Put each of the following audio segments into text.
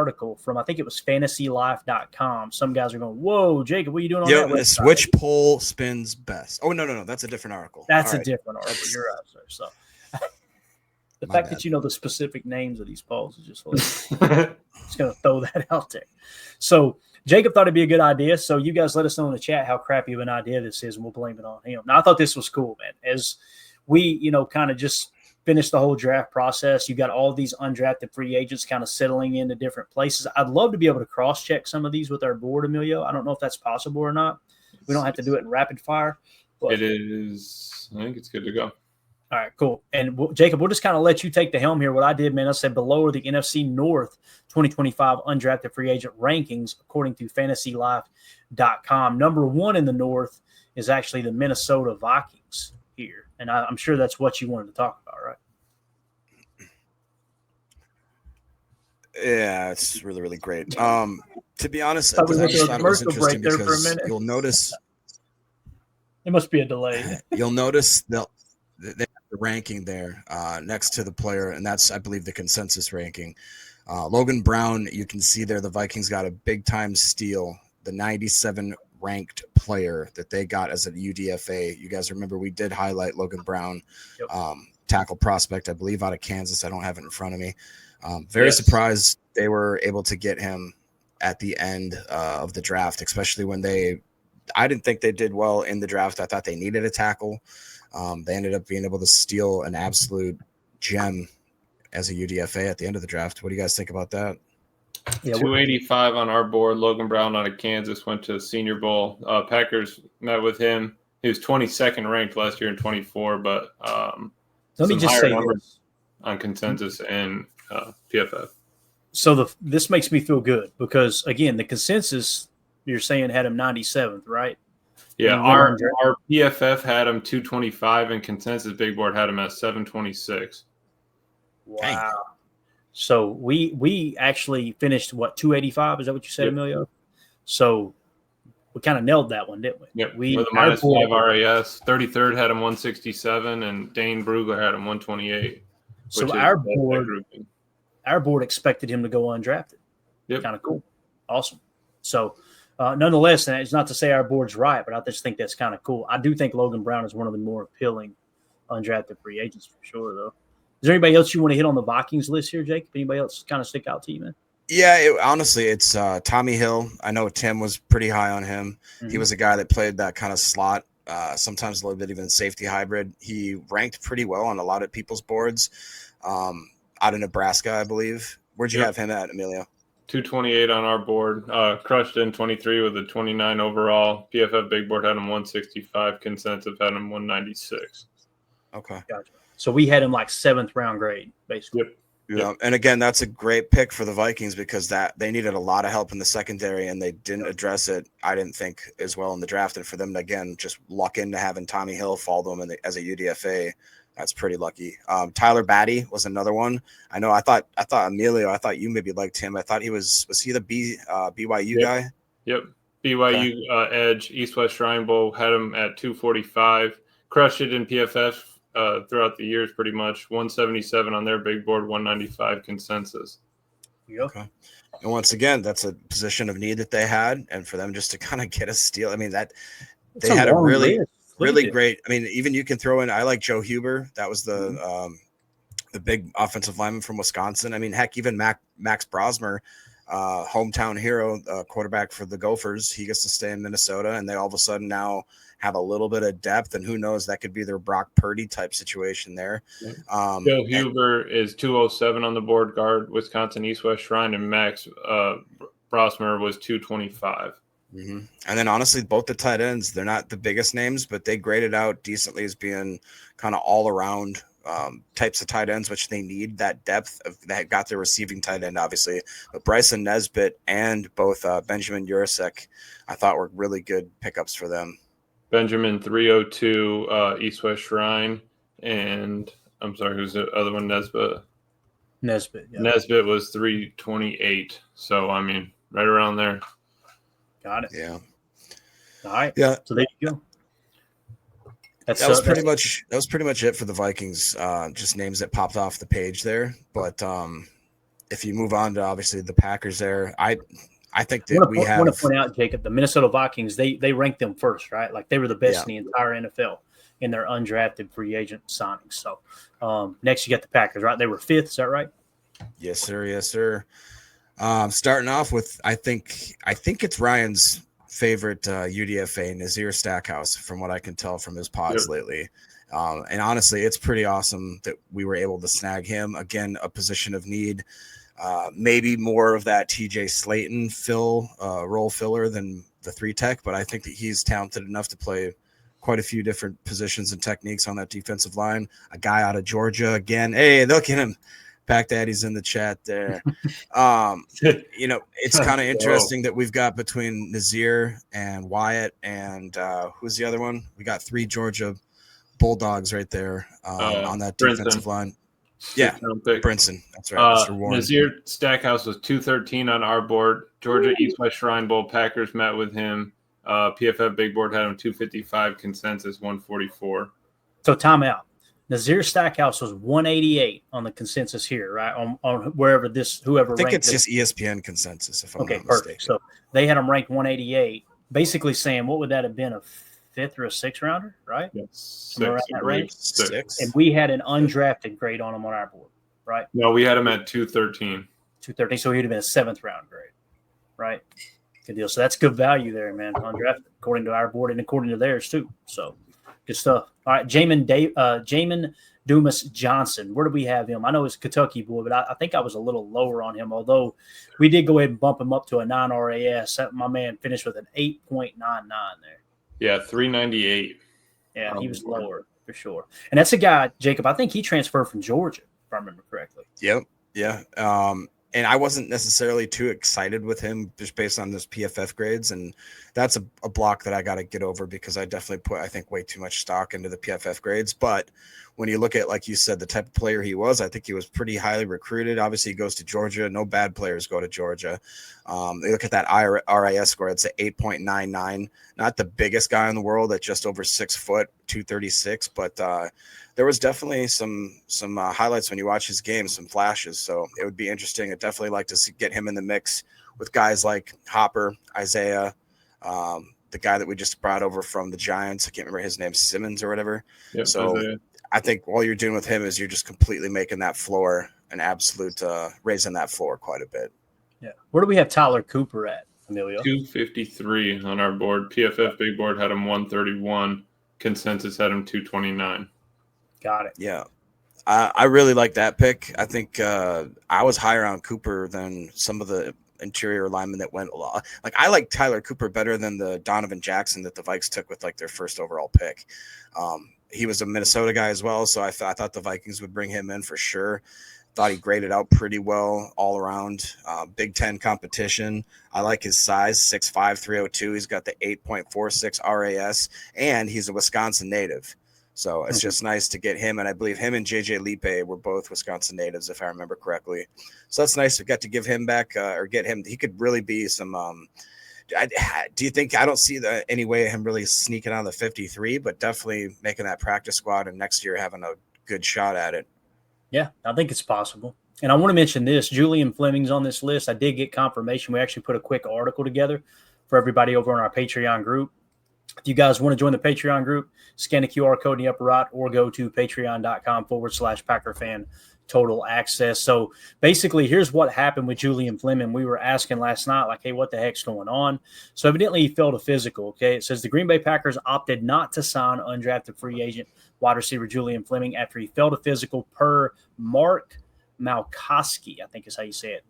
article from, I think it was fantasylife.com. Some guys are going, whoa, Jacob, what are you doing on that website? Which poll spins best? Oh, no. That's a different article. That's different article. You're right, sir. So the fact that you know the specific names of these polls is just hilarious. Just going to throw that out there. So Jacob thought it'd be a good idea. So you guys let us know in the chat how crappy of an idea this is, and we'll blame it on him. Now, I thought this was cool, man. As we, kind of just finished the whole draft process, you got all these undrafted free agents kind of settling into different places. I'd love to be able to cross-check some of these with our board, Emilio. I don't know if that's possible or not. We don't have to do it in rapid fire. But it is. I think it's good to go. All right, cool. And Jacob, we'll just kind of let you take the helm here. What I did, man, I said below are the NFC North 2025 undrafted free agent rankings according to fantasylife.com. Number 1 in the North is actually the Minnesota Vikings here. And I'm sure that's what you wanted to talk about, right? Yeah, it's really, really great. To be honest, I was commercial break there for a minute. You'll notice there must be a delay. You'll notice they have the ranking there next to the player, and that's, I believe, the consensus ranking. Logan Brown, you can see there the Vikings got a big-time steal, the 97 ranked player that they got as a UDFA. You guys remember we did highlight Logan Brown, tackle prospect, I believe, out of Kansas. I don't have it in front of me. Very surprised they were able to get him at the end of the draft, especially when I didn't think they did well in the draft. I thought they needed a tackle. They ended up being able to steal an absolute gem as a UDFA at the end of the draft. What do you guys think about that? Yeah, 285 on our board. Logan Brown out of Kansas went to the Senior Bowl. Packers met with him. He was 22nd ranked last year in 24, but let me just say numbers on consensus and PFF. So this makes me feel good because, again, the consensus you're saying had him 97th, right? Yeah, our PFF had him 225 and consensus big board had him at 726. Wow. Dang. So we actually finished, 285? Is that what you said, Emilio? So we kind of nailed that one, didn't we? Yep. With a -5 RAS. 33rd had him 167, and Dane Brugler had him 128. So our board expected him to go undrafted. Yep. Kind of cool. Awesome. So nonetheless, and it's not to say our board's right, but I just think that's kind of cool. I do think Logan Brown is one of the more appealing undrafted free agents for sure, though. Is there anybody else you want to hit on the Vikings list here, Jacob? Anybody else kind of stick out to you, man? Yeah, honestly, it's Tommy Hill. I know Tim was pretty high on him. Mm-hmm. He was a guy that played that kind of slot, sometimes a little bit even safety hybrid. He ranked pretty well on a lot of people's boards out of Nebraska, I believe. Where'd you have him at, Emilio? 228 on our board. Crushed in 23 with a 29 overall. PFF big board had him 165. Consensus had him 196. Okay. Gotcha. So we had him like 7th round grade, basically. Yep. Yeah, and again, that's a great pick for the Vikings because they needed a lot of help in the secondary, and they didn't address it, I didn't think, as well in the draft. And for them to, again, just luck into having Tommy Hill follow them as a UDFA, that's pretty lucky. Tyler Batty was another one. I thought Emilio, I thought you maybe liked him. I thought was he the BYU guy? Yep. BYU edge, East-West Shrine Bowl, had him at 245. Crushed it in PFF. Throughout the years, pretty much 177 on their big board, 195 consensus. Yep. Okay. And once again, that's a position of need that they had, and for them just to kind of get a steal. I mean, they had a really great. I mean, even you can throw in. I like Joe Huber. That was the big offensive lineman from Wisconsin. I mean, heck, even Max Brosmer, hometown hero, quarterback for the Gophers. He gets to stay in Minnesota, and they all of a sudden now have a little bit of depth, and who knows, that could be their Brock Purdy type situation there. Joe Huber is 207 on the board, guard, Wisconsin East-West Shrine, and Max Brosmer was 225. Mm-hmm. And then honestly, both the tight ends, they're not the biggest names, but they graded out decently as being kind of all around types of tight ends, which they need that depth of that got their receiving tight end, obviously. But Bryson Nesbitt and both Benjamin Jurasek, I thought were really good pickups for them. Benjamin 302 East-West Shrine, and I'm sorry, who's the other one? Nesbitt. Yeah. Nesbitt was 328. So I mean, right around there. Got it. Yeah. All right. Yeah. So there you go. That was pretty much it for the Vikings. Just names that popped off the page there, but if you move on to obviously the Packers there, I think that I want to point out, Jacob, the Minnesota Vikings, they ranked them first, right? Like they were the best in the entire NFL in their undrafted free agent signings. So next you got the Packers, right? They were 5th. Is that right? Yes, sir. Yes, sir. Starting off with, I think it's Ryan's favorite UDFA, Nazir Stackhouse, from what I can tell from his pods lately. And honestly, it's pretty awesome that we were able to snag him. Again, a position of need. Maybe more of that TJ Slayton role filler than the 3-tech, but I think that he's talented enough to play quite a few different positions and techniques on that defensive line. A guy out of Georgia again. Hey, look at him. Pack Daddy's in the chat there. It's kind of interesting that we've got between Nazir and Wyatt and who's the other one? We got 3 Georgia Bulldogs right there on that defensive line. Yeah, Brinson. That's right. Mr. Warren. Nazir Stackhouse was 213 on our board. Georgia East-West Shrine Bowl. Packers met with him. PFF Big Board had him 255. Consensus 144. So timeout. Nazir Stackhouse was 188 on the consensus here, right? On whoever. I think it's just ESPN consensus, if I'm not perfect. mistaken. So they had him ranked 188, basically saying, what would that have been, a 5th or a 6th rounder, right? Yes. Around that range. 6. And we had an undrafted grade on him on our board, right? No, we had him at 213. 213, so he'd have been a 7th round grade, right? Good deal. So that's good value there, man. Undrafted, according to our board and according to theirs too. So good stuff. All right, Jamin Dumas Johnson. Where do we have him? I know he's a Kentucky boy, but I think I was a little lower on him, although we did go ahead and bump him up to a 9 RAS. My man finished with an 8.99 there. Yeah, 398. Yeah, he was lower for sure. And that's a guy, Jacob, I think he transferred from Georgia, if I remember correctly. Yep. Yeah. And I wasn't necessarily too excited with him just based on those PFF grades. And that's a block that I got to get over because I definitely put, I think, way too much stock into the PFF grades. But when you look at, like you said, the type of player he was, I think he was pretty highly recruited. Obviously, he goes to Georgia. No bad players go to Georgia. They look at that RIS score. It's an 8.99. Not the biggest guy in the world at just over 6 foot, 236. But there was definitely some highlights when you watch his game, some flashes. So it would be interesting. I'd definitely like to get him in the mix with guys like Hopper, Isaiah, the guy that we just brought over from the Giants. I can't remember his name, Simmons or whatever. Yep, so Isaiah. I think all you're doing with him is you're just completely making that floor an absolute, raising that floor quite a bit. Yeah. Where do we have Tyler Cooper at, Emilio? 253 on our board. PFF Big Board had him 131. Consensus had him 229. Got it. Yeah. I really like that pick. I think I was higher on Cooper than some of the interior linemen that went a lot. Like I like Tyler Cooper better than the Donovan Jackson that the Vikes took with like their first overall pick. He was a Minnesota guy as well, so I thought the Vikings would bring him in for sure. Thought he graded out pretty well all around. Big Ten competition. I like his size, 6'5", 302. He's got the 8.46 RAS, and he's a Wisconsin native. So it's just nice to get him, and I believe him and JJ Lippe were both Wisconsin natives, if I remember correctly. So that's nice to get to give him back or get him. He could really be some do you think – I don't see any way of him really sneaking on the 53, but definitely making that practice squad and next year having a good shot at it. Yeah, I think it's possible. And I want to mention this. Julian Fleming's on this list. I did get confirmation. We actually put a quick article together for everybody over on our Patreon group. If you guys want to join the Patreon group, scan the QR code in the upper right or go to patreon.com/PackerFan Total Access. So basically, here's what happened with Julian Fleming. We were asking last night, like, hey, what the heck's going on? So evidently he failed a physical, okay? It says the Green Bay Packers opted not to sign undrafted free agent wide receiver Julian Fleming after he failed a physical per Mark Malkowski, I think is how you say it,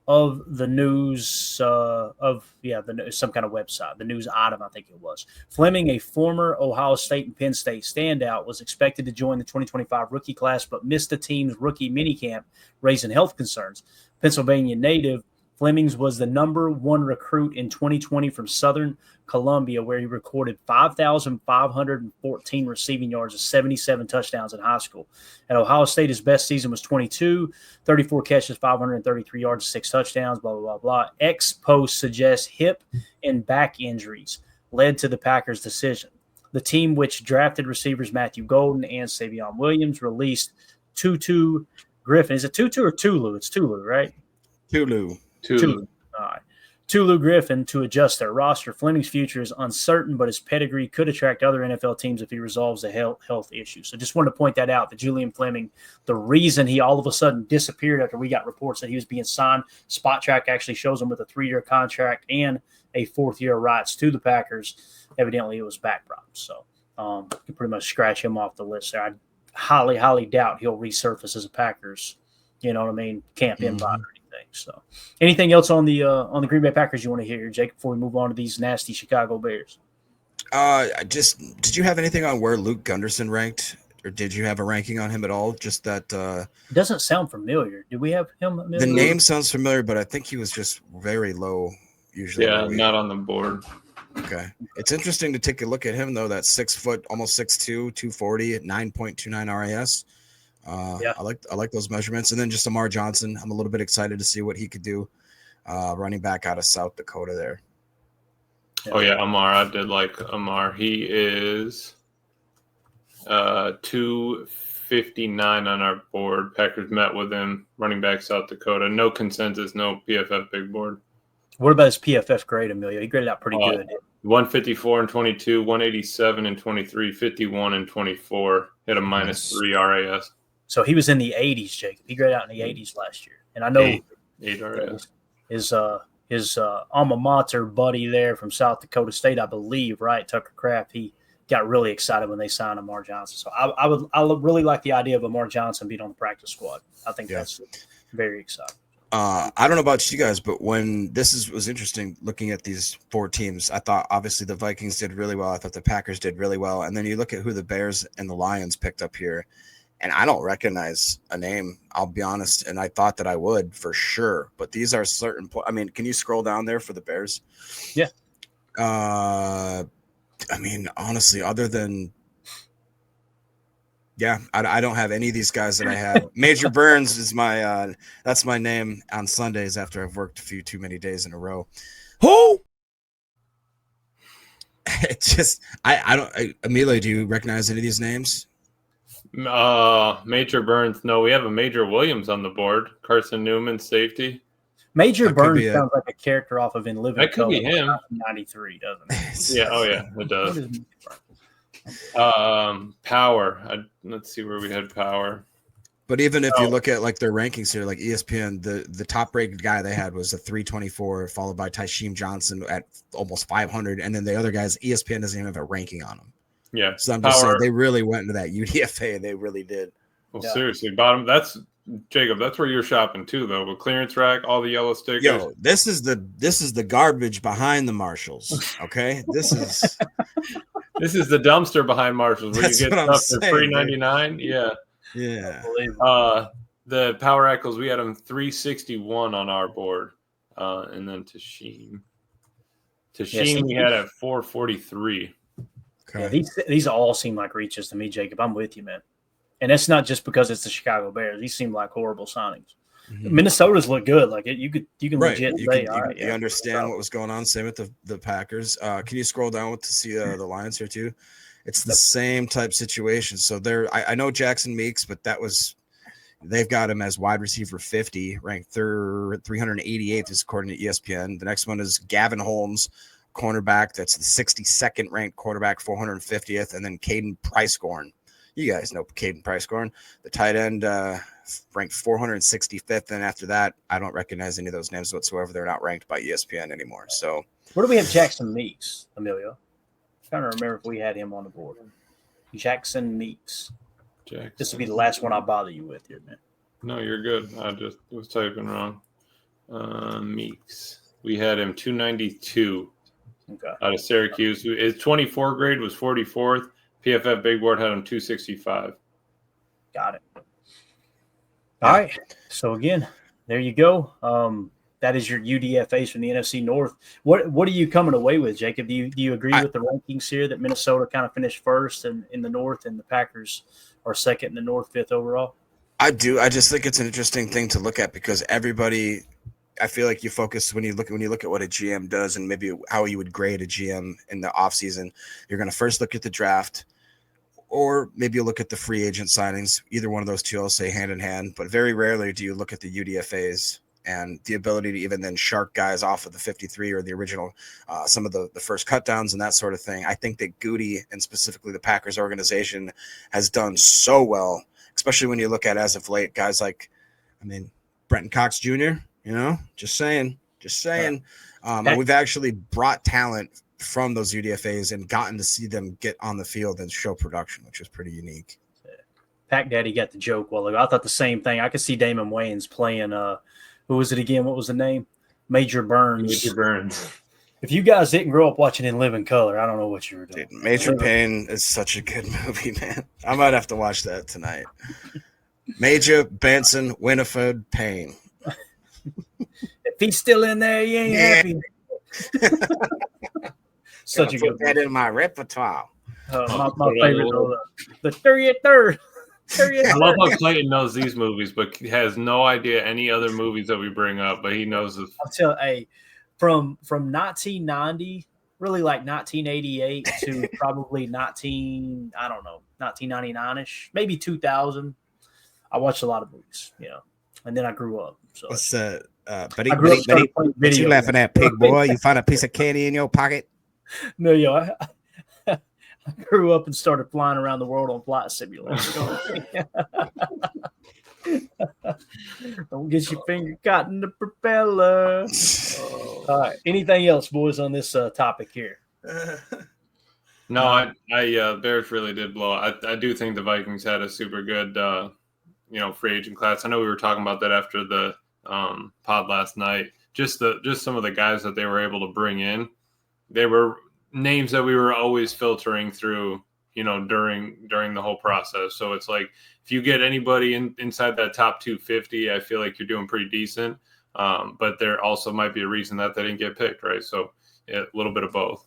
of the news some kind of website, the news item, I think it was. Fleming, a former Ohio State and Penn State standout, was expected to join the 2025 rookie class, but missed the team's rookie minicamp, raising health concerns. Pennsylvania native, Flemings was the number 1 recruit in 2020 from Southern Columbia, where he recorded 5,514 receiving yards and 77 touchdowns in high school. At Ohio State, his best season was 22, 34 catches, 533 yards, 6 touchdowns, blah, blah, blah, blah. Ex-post suggests hip and back injuries led to the Packers' decision. The team, which drafted receivers Matthew Golden and Savion Williams, released Tutu Griffin. Is it Tutu or Tulu? It's Tulu, right? Tulu. All right. Tulu Griffin to adjust their roster. Fleming's future is uncertain, but his pedigree could attract other NFL teams if he resolves the health issue. So just wanted to point that out, that Julian Fleming, the reason he all of a sudden disappeared after we got reports that he was being signed, Spot Track actually shows him with a 3-year contract and a 4th-year rights to the Packers. Evidently, it was back problems. So you can pretty much scratch him off the list there. I highly, highly doubt he'll resurface as a Packers, camp invite or anything. So, anything else on the Green Bay Packers you want to hear, Jake, before we move on to these nasty Chicago Bears? Did you have anything on where Luke Gunderson ranked, or did you have a ranking on him at all? Just that it doesn't sound familiar. Do we have him? The name sounds familiar, but I think he was just very low. Usually, not on the board. Okay, it's interesting to take a look at him though. That 6 foot, almost 6'2", 240 at 9.29 RAS. I like those measurements. And then just Amar Johnson. I'm a little bit excited to see what he could do. Running back out of South Dakota there. Oh yeah, Amar. I did like Amar. He is 259 on our board. Packers met with him. Running back South Dakota. No consensus. No PFF big board. What about his PFF grade, Emilio? He graded out pretty good. 154 and 22, 187 and 23, 51 and 24. Hit a -3 RAS. So he was in the 80s, Jacob. He graded out in the 80s last year. And I know 8 RAS. His alma mater buddy there from South Dakota State, I believe, right? Tucker Kraft. He got really excited when they signed Amar Johnson. So I really like the idea of Amar Johnson being on the practice squad. I think that's very exciting. I don't know about you guys, but when was interesting looking at these 4 teams. I thought obviously the Vikings did really well. I thought the Packers did really well. And then you look at who the Bears and the Lions picked up here, and I don't recognize a name, I'll be honest. And I thought that I would for sure. But these are certain – I mean, can you scroll down there for the Bears? Yeah. I mean, honestly, other than – I don't have any of these guys that I have. Major Burns is my that's my name on Sundays after I've worked a few too many days in a row. Who? It's just I don't. Emilio, do you recognize any of these names? Major Burns. No, we have a Major Williams on the board. Carson Newman, safety. Major Burns sounds like a character off of In Living That could be him. 93, doesn't it? Yeah. Oh yeah, it does. Power. Let's see where we had Power. But even if you look at like their rankings here, like ESPN, the top rated guy they had was a 324, followed by Tysheem Johnson at almost 500, and then the other guys, ESPN doesn't even have a ranking on them. Yeah. So I'm just saying they really went into that UDFA. They really did. Well, seriously, bottom. That's Jacob. That's where you're shopping too, though. With clearance rack, all the yellow stickers. Yo, this is the garbage behind the Marshalls. Okay, this is. This is the dumpster behind Marshalls where you get stuff for $3.99. Yeah. The Power Echoes, we had them 361 on our board. And then Tysheem, we had at 443. Okay. Yeah, these all seem like reaches to me, Jacob. I'm with you, man. And that's not just because it's the Chicago Bears. These seem like horrible signings. Mm-hmm. Minnesota's look good. Like you can legit say, all right. You understand what was going on. Same with the Packers. Can you scroll down to see the Lions here too? It's the same type situation. So I know Jackson Meeks, but they've got him as wide receiver 50, ranked 388th is according to ESPN. The next one is Gavin Holmes, cornerback. That's the 62nd ranked quarterback, 450th, and then Caden Pricecorn. You guys know Caden Pricecorn, the tight end, ranked 465th. And after that, I don't recognize any of those names whatsoever. They're not ranked by ESPN anymore. So where do we have Jackson Meeks, Emilio? I'm trying to remember if we had him on the board. Jackson Meeks. This will be the last one I'll bother you with here, man. No, you're good. I just was typing wrong. Meeks. We had him 292 out of Syracuse. His 24 grade was 44th. PFF Big Board had him 265. Got it. All right. So again, there you go. That is your UDFAs from the NFC North. What are you coming away with, Jacob? Do you agree with the rankings here that Minnesota kind of finished first in the North and the Packers are second in the North, fifth overall? I do. I just think it's an interesting thing to look at because everybody. I feel like you focus when you look at what a GM does and maybe how you would grade a GM in the offseason. You're going to first look at the draft, or maybe you look at the free agent signings. Either one of those two, I'll say hand in hand. But very rarely do you look at the UDFAs and the ability to even then shark guys off of the 53 or the original, some of the first cut downs and that sort of thing. I think that Goody and specifically the Packers organization has done so well, especially when you look at as of late guys like, Brenton Cox Jr., just saying. And we've actually brought talent from those UDFAs and gotten to see them get on the field and show production, which was pretty unique. Pack Daddy got the joke while ago. I thought the same thing. I could see Damon Wayans playing who was it again? What was the name? Major Burns. If you guys didn't grow up watching In Living Color, I don't know what you were doing. Dude, Major Payne is such a good movie, man. I might have to watch that tonight. Major Benson Winifred Payne. If he's still in there, he ain't happy. Such a good put that in my repertoire. My favorite, the 33rd. I love how Clayton knows these movies, but he has no idea any other movies that we bring up. But he knows this. I'll tell you, from 1990, really like 1988 to probably 1999ish, maybe 2000. I watched a lot of movies, and then I grew up. So what's but you laughing at, pig boy? You find a piece of candy in your pocket? No, I grew up and started flying around the world on flight simulators. Don't get your finger caught in the propeller. All right. Anything else, boys, on this topic here? No, Bears really did blow. I do think the Vikings had a super good, free agent class. I know we were talking about that after the pod last night. Just some of the guys that they were able to bring in. They were names that we were always filtering through, during the whole process. So it's like if you get anybody inside that top 250, I feel like you're doing pretty decent. But there also might be a reason that they didn't get picked, right? So a little bit of both.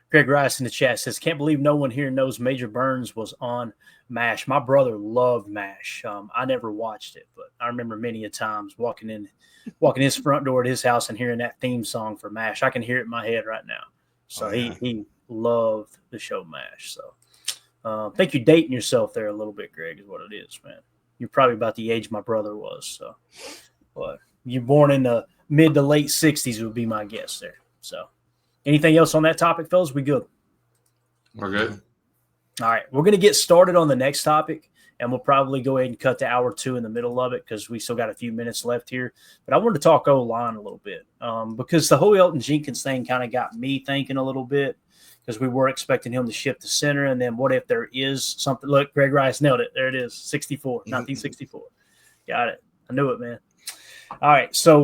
Greg Rice in the chat says, "Can't believe no one here knows Major Burns was on MASH." My brother loved MASH. I never watched it, but I remember many a times walking his front door at his house and hearing that theme song for MASH. I can hear it in my head right now. So he loved the show MASH. So I think you're dating yourself there a little bit, Greg, is what it is, man. You're probably about the age my brother was. So, but you're born in the mid to late 60s would be my guess there. So anything else on that topic, fellas? We good? We're good. All right. We're going to get started on the next topic, and we'll probably go ahead and cut to hour 2 in the middle of it because we still got a few minutes left here. But I wanted to talk O-line a little bit because the whole Elton Jenkins thing kind of got me thinking a little bit because we were expecting him to shift to center. And then what if there is something? Look, Greg Rice nailed it. There it is, 1964. Got it. I knew it, man. All right. So